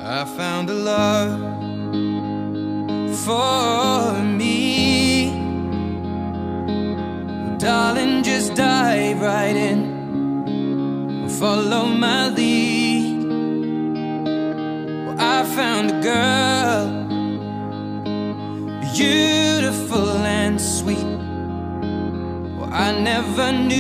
I found a love for me. Well, darling, just dive right in, follow my lead. Well, I found a girl, beautiful and sweet. Well, I never knew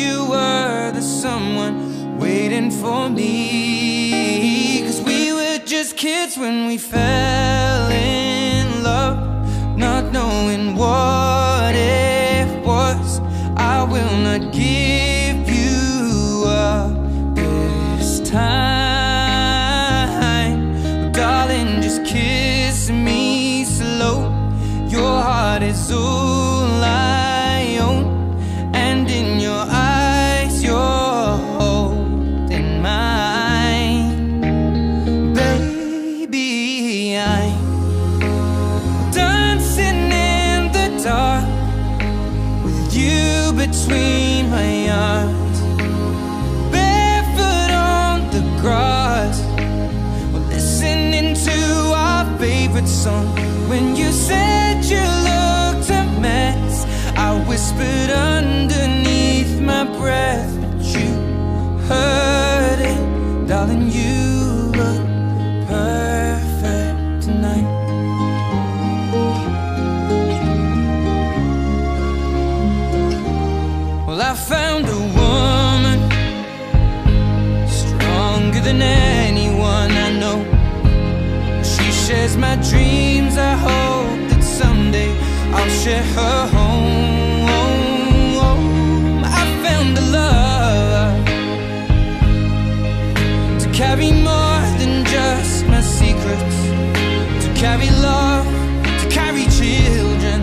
you were the someone waiting for me. 'Cause we were just kids when we fell in love, not knowing what it was. I will not give you up this time. Well, darling, just kiss me slow. Your heart is all I own, and in your eyes you're holding mine. Baby, I'm dancing in the dark with you between my arms, barefoot on the grass. We're listening to our favorite song. When you said you looked a mess, I whispered underneath my breath, but you heard it. Darling, you look perfect tonight. Well, I found a woman stronger than anyone I know. She shares my dreams. I hope that someday I'll share her home. I found a love to carry more than just my secrets, to carry love, to carry children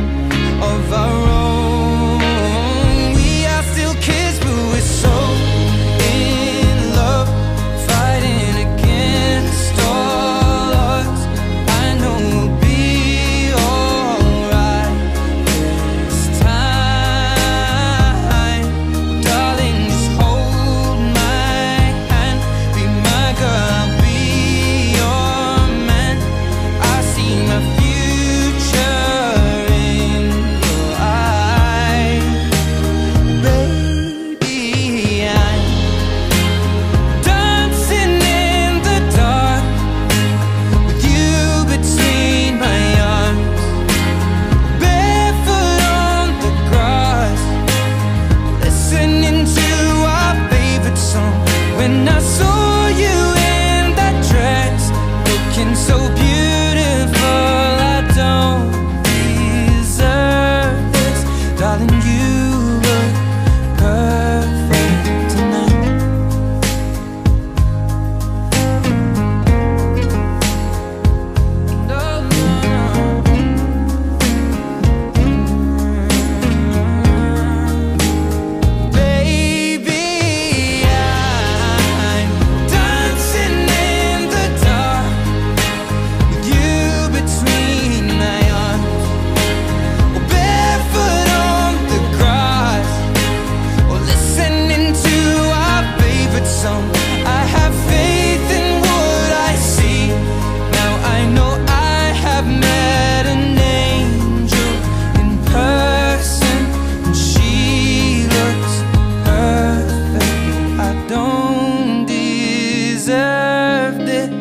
of our own. We are still kids, but we're so in love, fighting against all odds. I know we'll be alright this time. Darling, just hold my hand, be my girl, I'll be your man. I see my future in your eyes. Baby, I'm dancing in the dark with you between my arms, barefoot on the grass, listening to our favorite song. When I saw you in that dress, looking so beautiful, I don't deserve this. Darling, you look perfect tonight. No, no, baby, I'm dancing in the dark with you between my arms, or barefoot on the grass, or listening to our favorite song. I have faith in what I see. Now I know I have met an angel in person, and she looks perfect. I don't deserve this.